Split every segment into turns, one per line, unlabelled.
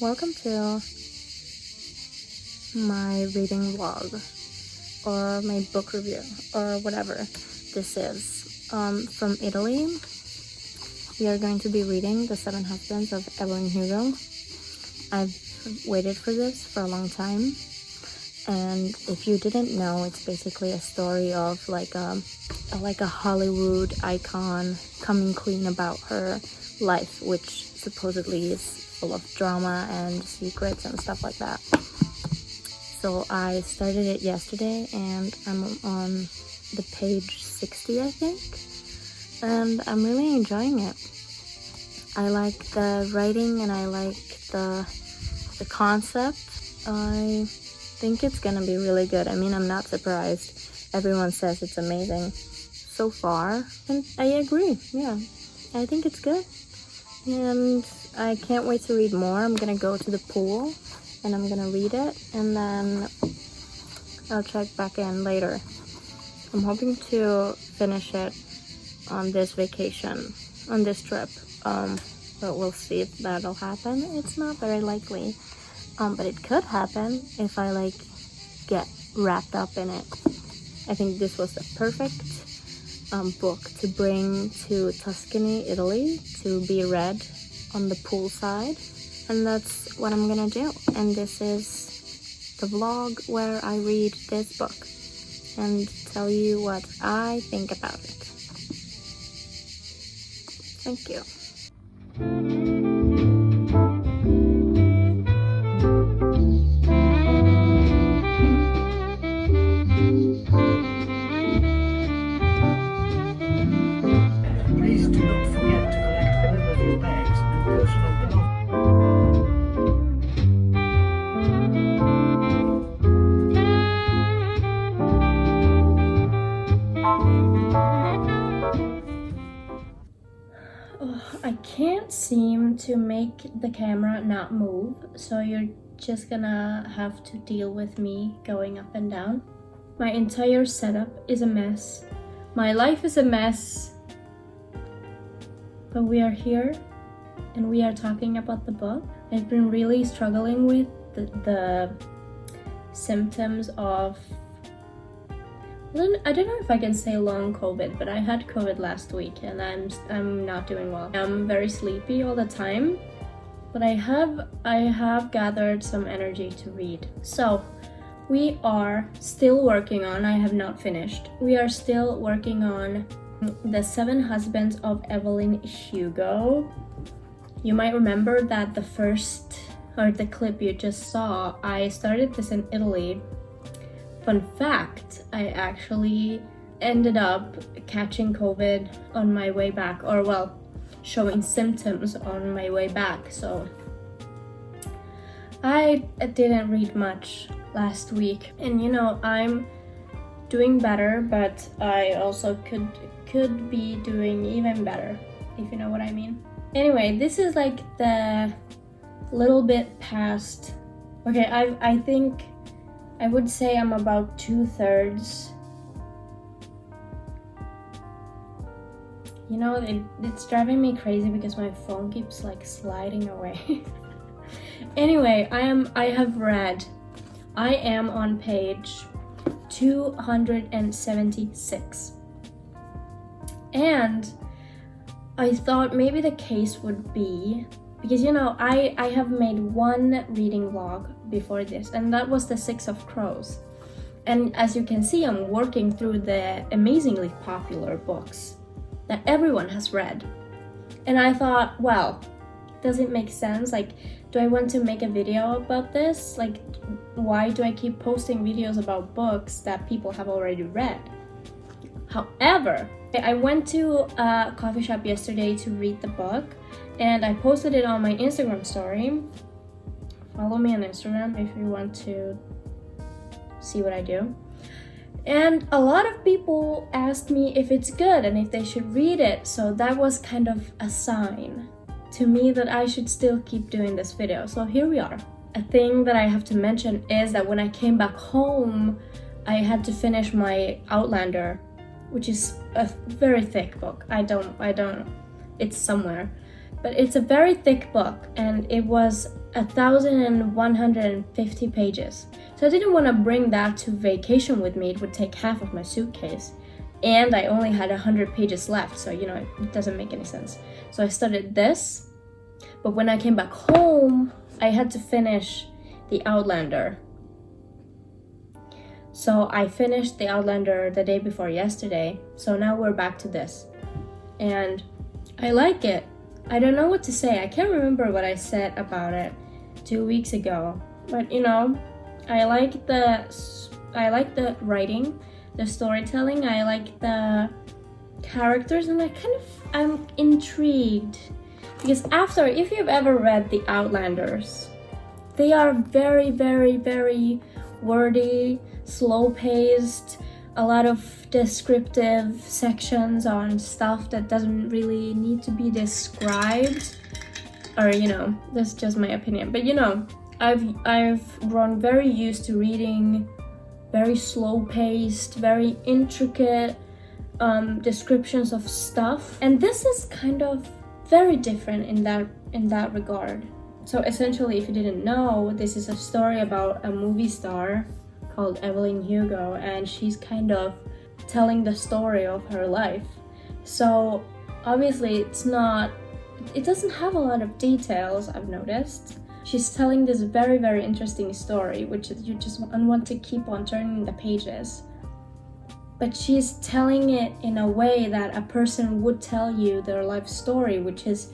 welcome to my reading vlog or my book review or whatever this is. From Italy, we are going to be reading The Seven Husbands of Evelyn Hugo. I've waited for this for a long time, and if you didn't know, it's basically a story of like a Hollywood icon coming clean about her life, which supposedly is full of drama and secrets and stuff like that. So I started it yesterday and I'm on the page 60, I think, and I'm really enjoying it. I like the writing and I like the concept. I think it's gonna be really good. I mean, I'm not surprised. Everyone says it's amazing so far, and I agree. Yeah, I think it's good, and I can't wait to read more. I'm gonna go to the pool and I'm gonna read it, and then I'll check back in later. I'm hoping to finish it on this vacation, on this trip, but we'll see if that'll happen. It's not very likely, but it could happen if I get wrapped up in it. I think this was the perfect book to bring to Tuscany, Italy, to be read on the poolside, and that's what I'm gonna do. And this is the vlog where I read this book and tell you what I think about it. Thank you.
Please do not forget to collect all of your bags and personal belongings.
I can't seem to make the camera not move, so you're just gonna have to deal with me going up and down. My entire setup is a mess. My life is a mess. But we are here and we are talking about the book. I've been really struggling with the symptoms of, I don't know if I can say long COVID, but I had COVID last week and I'm not doing well. I'm very sleepy all the time, but I have gathered some energy to read. So we are still working on, I have not finished, we are still working on The Seven Husbands of Evelyn Hugo. You might remember that the clip you just saw, I started this in Italy. Fun fact, I actually ended up catching COVID on my way back, or well, showing symptoms on my way back. So I didn't read much last week, and I'm doing better, but I also could be doing even better, if you know what I mean. Anyway, this is like the little bit past. Okay, I think I would say I'm about 2/3. It's driving me crazy because my phone keeps sliding away. Anyway, I have read. I am on page 276. And I thought maybe the case would be, because I have made one reading vlog before this, and that was The Six of Crows. And as you can see, I'm working through the amazingly popular books that everyone has read. And I thought, well, does it make sense? Do I want to make a video about this? Why do I keep posting videos about books that people have already read? However, I went to a coffee shop yesterday to read the book, and I posted it on my Instagram story. Follow me on Instagram if you want to see what I do. And a lot of people asked me if it's good and if they should read it, so that was kind of a sign to me that I should still keep doing this video. So here we are. A thing that I have to mention is that when I came back home, I had to finish my Outlander, which is a very thick book. I don't, it's somewhere. But it's a very thick book, and it was
1,150 pages. So I didn't want to bring that to vacation with me. It would take half of my suitcase. And I only had 100 pages left, so you know, it doesn't make any sense. So I started this, but when I came back home, I had to finish The Outlander. So I finished The Outlander the day before yesterday, so now we're back to this. And I like it. I don't know what to say. I can't remember what I said about it 2 weeks ago, but you know, I like the writing, the storytelling, I like the characters, and I'm intrigued because if you've ever read The Outlanders, they are very, very, very wordy, slow-paced, a lot of descriptive sections on stuff that doesn't really need to be described, or you know, that's just my opinion. But you know, I've grown very used to reading very slow-paced, very intricate descriptions of stuff, and this is kind of very different in that regard. So essentially, if you didn't know, this is a story about a movie star called Evelyn Hugo, and she's kind of telling the story of her life. So obviously it doesn't have a lot of details, I've noticed. She's telling this very, very interesting story, which you just want to keep on turning the pages. But she's telling it in a way that a person would tell you their life story, which is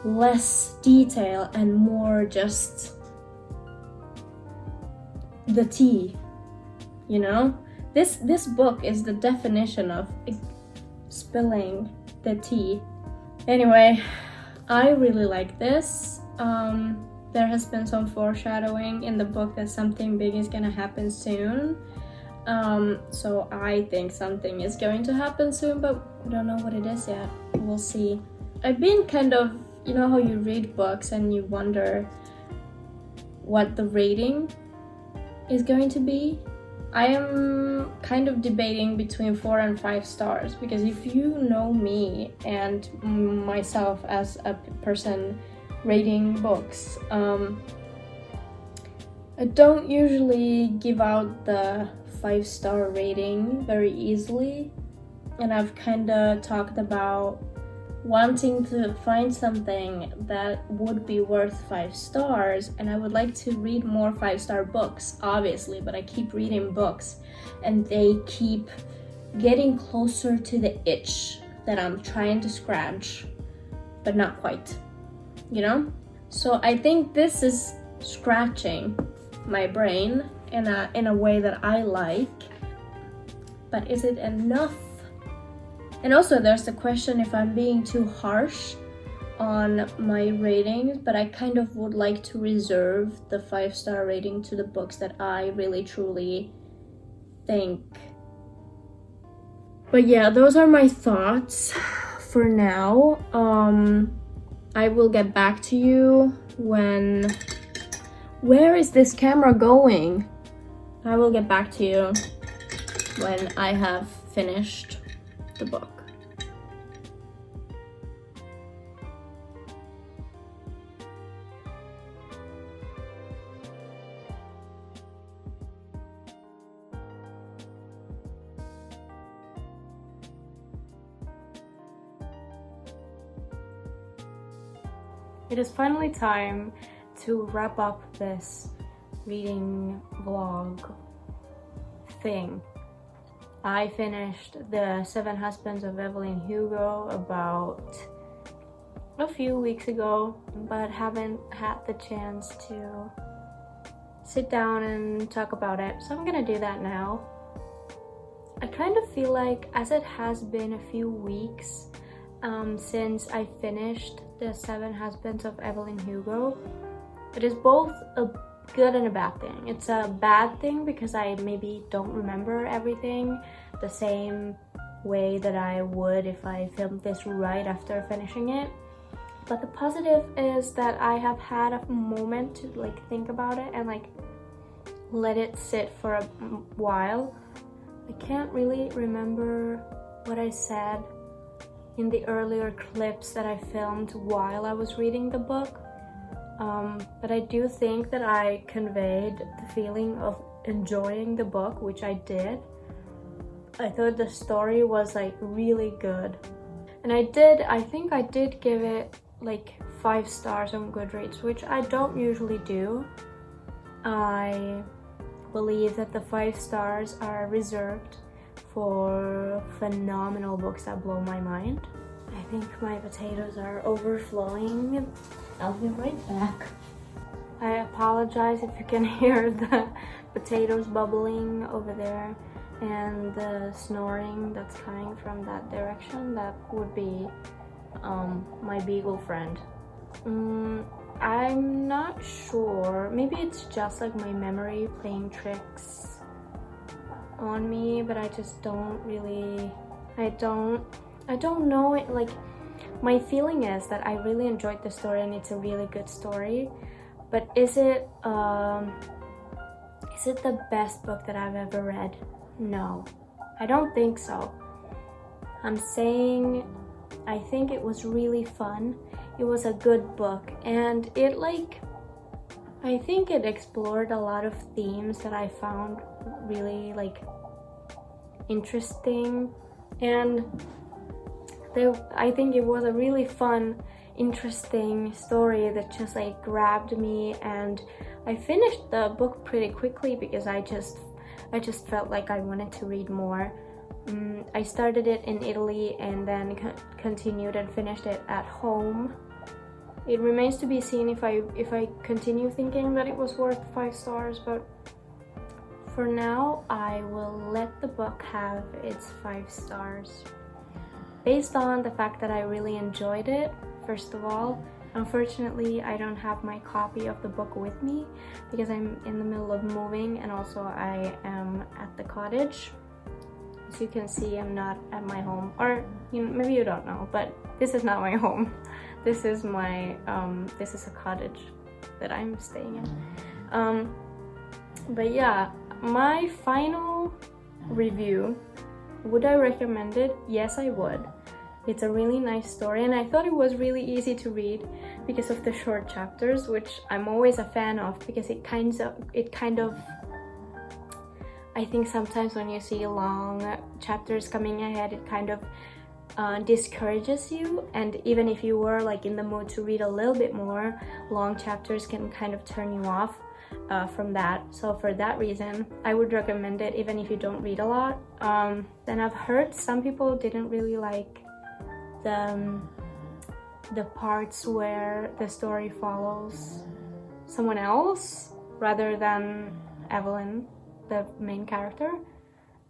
less detail and more just the tea, you know? This book is the definition of spilling the tea. Anyway, I really like this. There has been some foreshadowing in the book that something big is gonna happen soon. So I think something is going to happen soon, but we don't know what it is yet. We'll see. I've been kind of, you know how you read books and you wonder what the rating is going to be? I am kind of debating between 4 and 5 stars, because if you know me and myself as a person rating books, I don't usually give out the 5-star rating very easily, and I've kind of talked about wanting to find something that would be worth 5 stars, and I would like to read more 5-star books, obviously, but I keep reading books and they keep getting closer to the itch that I'm trying to scratch, but not quite, you know? So I think this is scratching my brain in a way that I like, but is it enough? And also there's the question if I'm being too harsh on my ratings, but I kind of would like to reserve the 5-star rating to the books that I really truly think. But yeah, those are my thoughts for now. I will get back to you when... Where is this camera going? I will get back to you when I have finished the book. It is finally time to wrap up this reading vlog thing. I finished The 7 Husbands of Evelyn Hugo about a few weeks ago, but haven't had the chance to sit down and talk about it, so I'm gonna do that now. I kind of feel like, as it has been a few weeks since I finished The 7 Husbands of Evelyn Hugo, it is both a good and a bad thing. It's a bad thing because I maybe don't remember everything the same way that I would if I filmed this right after finishing it. But the positive is that I have had a moment to like think about it and like let it sit for a while. I can't really remember what I said in the earlier clips that I filmed while I was reading the book. but I do think that I conveyed the feeling of enjoying the book, which I did. I thought the story was like really good, and I think I did give it like 5 stars on Goodreads, which I don't usually do. I believe that the 5 stars are reserved for phenomenal books that blow my mind. I think my potatoes are overflowing. I'll be right back. I apologize if you can hear the potatoes bubbling over there and the snoring that's coming from that direction. That would be my beagle friend. I'm not sure. Maybe it's just like my memory playing tricks on me, but I just don't really, I don't know it. Like, my feeling is that I really enjoyed the story and it's a really good story, but is it the best book that I've ever read? No, I don't think so. I'm saying I think it was really fun. It was a good book, and it I think it explored a lot of themes that I found really interesting, and I think it was a really fun, interesting story that just grabbed me, and I finished the book pretty quickly because I just felt like I wanted to read more. I started it in Italy and then continued and finished it at home. It remains to be seen if I continue thinking that it was worth 5 stars, but for now I will let the book have its 5 stars. Based on the fact that I really enjoyed it, first of all. Unfortunately, I don't have my copy of the book with me because I'm in the middle of moving, and also I am at the cottage. As you can see, I'm not at my home, or maybe you don't know, but this is not my home. This is my this is a cottage that I'm staying in. But yeah, my final review, would I recommend it? Yes, I would. It's a really nice story, and I thought it was really easy to read because of the short chapters, which I'm always a fan of, because it kind of I think sometimes when you see long chapters coming ahead, it kind of discourages you, and even if you were in the mood to read a little bit more, long chapters can kind of turn you off from that. So for that reason, I would recommend it even if you don't read a lot. Then I've heard some people didn't really like the parts where the story follows someone else rather than Evelyn, the main character.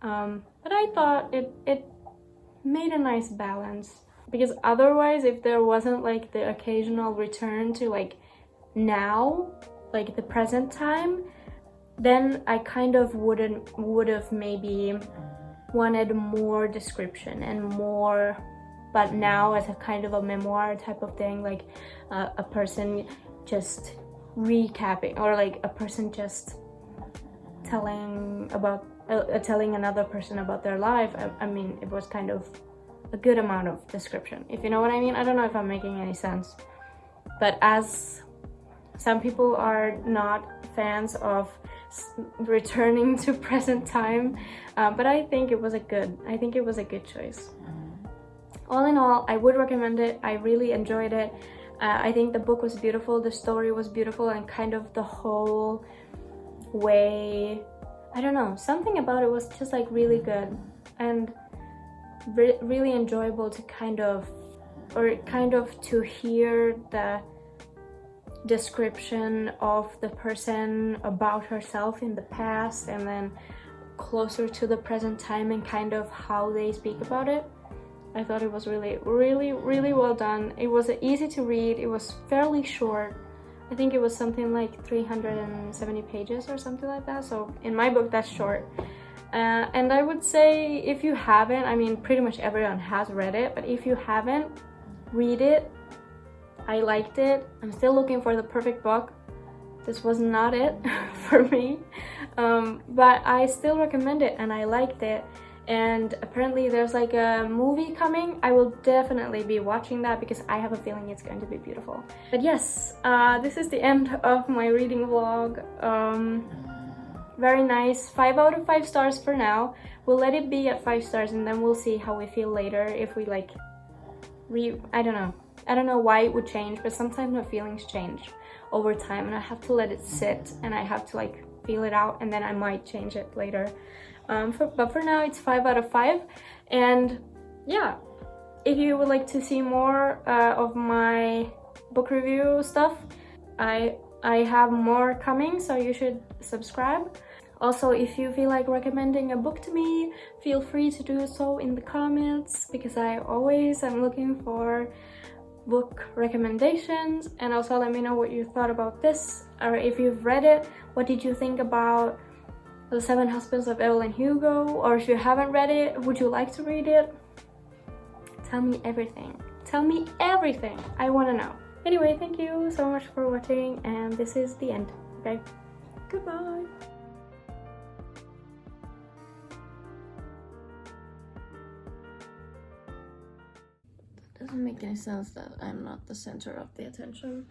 But I thought it made a nice balance, because otherwise, if there wasn't the occasional return to now, the present time, then I kind of would have maybe wanted more description and more, but now as a kind of a memoir type of thing, a person just recapping, or a person just telling another person about their life. I mean, it was kind of a good amount of description, if you know what I mean. I don't know if I'm making any sense, but as some people are not fans of returning to present time, but I think it was a good choice. All in all, I would recommend it. I really enjoyed it. I think the book was beautiful, the story was beautiful, and kind of the whole way, I don't know, something about it was just really good and really enjoyable to kind of to hear the description of the person about herself in the past, and then closer to the present time, and kind of how they speak about it. I thought it was really, really, really well done. It was easy to read. It was fairly short. I think it was something like 370 pages or something like that. So in my book, that's short. And I would say, if you haven't, I mean, pretty much everyone has read it, but if you haven't, read it. I liked it. I'm still looking for the perfect book. This was not it for me. But I still recommend it, and I liked it.
and apparently there's like a movie coming. I will definitely be watching that because I have a feeling it's going to be beautiful. But yes, this is the end of my reading vlog. Very nice. 5 out of 5 stars for now. We'll let it be at 5 stars and then we'll see how we feel later. If we like I don't know why it would change, but sometimes my feelings change over time and I have to let it sit and I have to like feel it out, and then I might change it later. But for now it's 5 out of 5. And yeah, if you would like to see more of my book review stuff, I have more coming, so you should subscribe. Also, if you feel like recommending a book to me, feel free to do so in the comments, because I always am looking for book recommendations. And also let me know what you thought about this, or if you've read it, what did you think about The 7 Husbands of Evelyn Hugo, or if you haven't read it, would you like to read it? Tell me everything. Tell me everything. I want to know. Anyway, thank you so much for watching, and this is the end. Okay? Goodbye. Doesn't make any sense that I'm not the center of the attention.